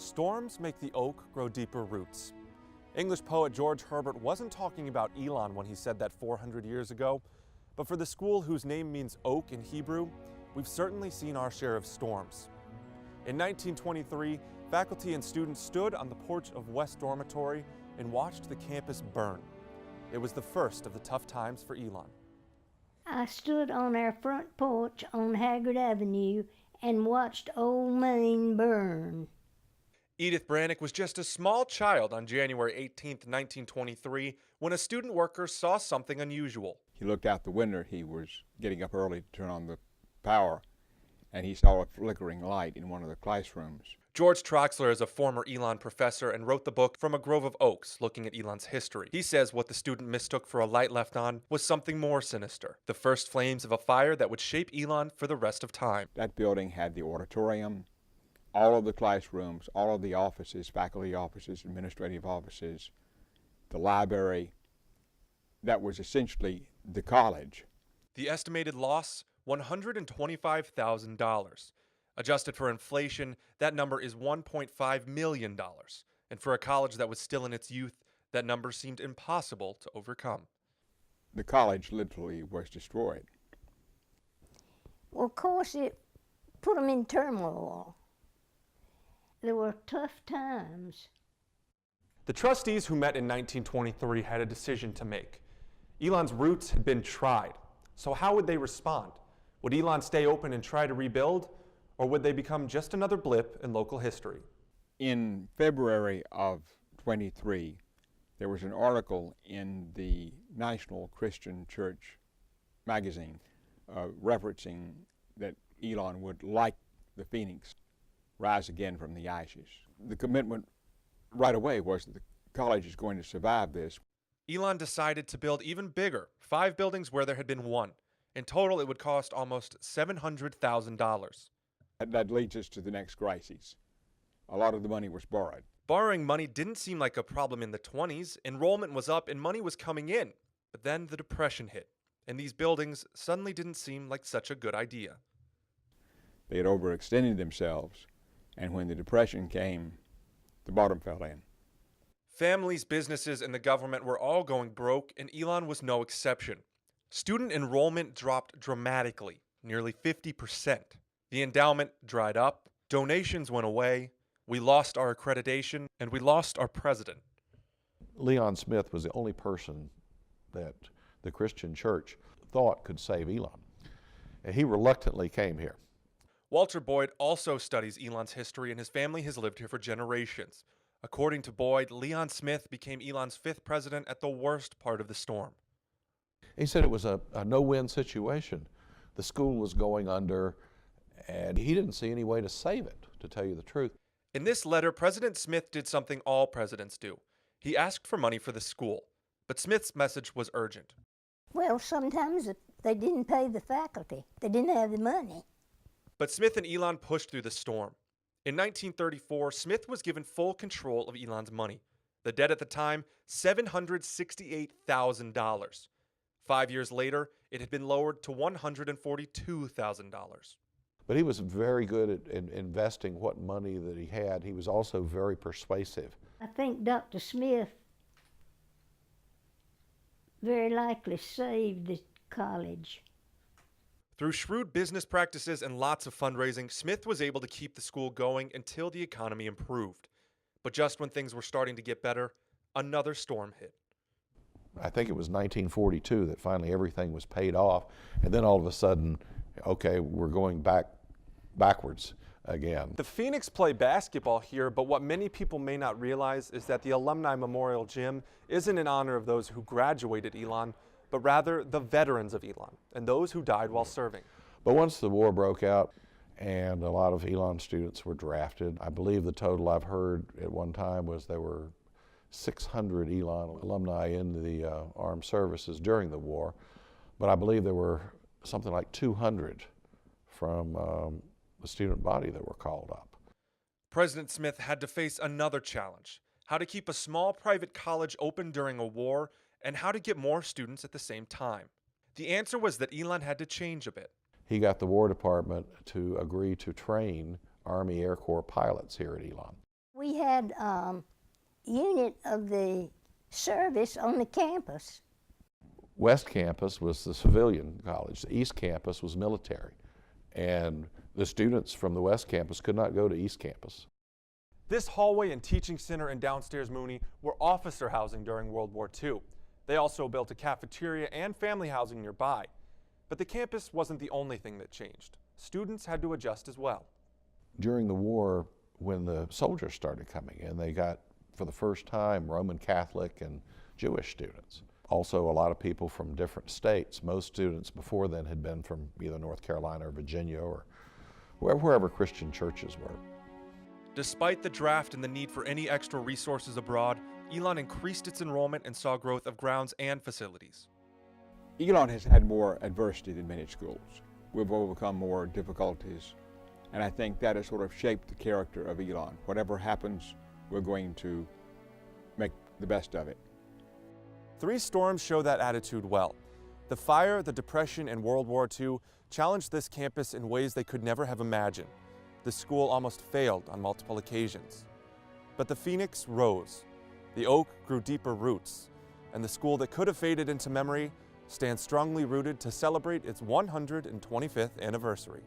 Storms make the oak grow deeper roots. English poet George Herbert wasn't talking about Elon when he said that 400 years ago, but for the school whose name means oak in Hebrew, we've certainly seen our share of storms. In 1923, faculty and students stood on the porch of West Dormitory and watched the campus burn. It was the first of the tough times for Elon. I stood on our front porch on Haggard Avenue and watched Old Main burn. Edith Brannick was just a small child on January 18, 1923, when a student worker saw something unusual. He looked out the window. He was getting up early to turn on the power, and he saw a flickering light in one of the classrooms. George Troxler is a former Elon professor and wrote the book From a Grove of Oaks, looking at Elon's history. He says what the student mistook for a light left on was something more sinister, the first flames of a fire that would shape Elon for the rest of time. That building had the auditorium, all of the classrooms, all of the offices, faculty offices, administrative offices, the library. That was essentially the college. The estimated loss, $125,000. Adjusted for inflation, that number is $1.5 million. And for a college that was still in its youth, that number seemed impossible to overcome. The college literally was destroyed. Well, of course, it put them in turmoil. There were tough times. The trustees who met in 1923 had a decision to make. Elon's roots had been tried, so how would they respond? Would Elon stay open and try to rebuild, or would they become just another blip in local history? In February of 23, there was an article in the National Christian Church magazine referencing that Elon would, like the phoenix, rise again from the ashes. The commitment right away was that the college is going to survive this. Elon decided to build even bigger, 5 buildings where there had been 1. In total, it would cost almost $700,000. That leads us to the next crisis. A lot of the money was borrowed. Borrowing money didn't seem like a problem in the 20s. Enrollment was up and money was coming in. But then the Depression hit, and these buildings suddenly didn't seem like such a good idea. They had overextended themselves, and when the Depression came, the bottom fell in. Families, businesses, and the government were all going broke, and Elon was no exception. Student enrollment dropped dramatically, nearly 50%. The endowment dried up, donations went away, we lost our accreditation, and we lost our president. Leon Smith was the only person that the Christian church thought could save Elon. And he reluctantly came here. Walter Boyd also studies Elon's history, and his family has lived here for generations. According to Boyd, Leon Smith became Elon's 5th president at the worst part of the storm. He said it was a no-win situation. The school was going under, and he didn't see any way to save it, to tell you the truth. In this letter, President Smith did something all presidents do. He asked for money for the school, but Smith's message was urgent. Well, sometimes they didn't pay the faculty. They didn't have the money. But Smith and Elon pushed through the storm. In 1934, Smith was given full control of Elon's money. The debt at the time, $768,000. 5 years later, it had been lowered to $142,000. But he was very good at investing what money that he had. He was also very persuasive. I think Dr. Smith very likely saved the college. Through shrewd business practices and lots of fundraising, Smith was able to keep the school going until the economy improved. But just when things were starting to get better, another storm hit. I think it was 1942 that finally everything was paid off, and then all of a sudden, okay, we're going backwards again. The Phoenix play basketball here, but what many people may not realize is that the Alumni Memorial Gym isn't in honor of those who graduated Elon, but rather the veterans of Elon and those who died while serving. But once the war broke out and a lot of Elon students were drafted, I believe the total I've heard at one time was there were 600 Elon alumni in the armed services during the war, but I believe there were something like 200 from the student body that were called up. President Smith had to face another challenge: how to keep a small private college open during a war and how to get more students at the same time. The answer was that Elon had to change a bit. He got the War Department to agree to train Army Air Corps pilots here at Elon. We had unit of the service on the campus. West Campus was the civilian college. The East Campus was military. And the students from the West Campus could not go to East Campus. This hallway and teaching center and downstairs Mooney were officer housing during World War II. They also built a cafeteria and family housing nearby. But the campus wasn't the only thing that changed. Students had to adjust as well. During the war, when the soldiers started coming in, they got, for the first time, Roman Catholic and Jewish students. Also, a lot of people from different states. Most students before then had been from either North Carolina or Virginia or wherever Christian churches were. Despite the draft and the need for any extra resources abroad, Elon increased its enrollment and saw growth of grounds and facilities. Elon has had more adversity than many schools. We've overcome more difficulties, and I think that has sort of shaped the character of Elon. Whatever happens, we're going to make the best of it. 3 storms show that attitude well. The fire, the Depression, and World War II challenged this campus in ways they could never have imagined. The school almost failed on multiple occasions. But the phoenix rose. The oak grew deeper roots, and the school that could have faded into memory stands strongly rooted to celebrate its 125th anniversary.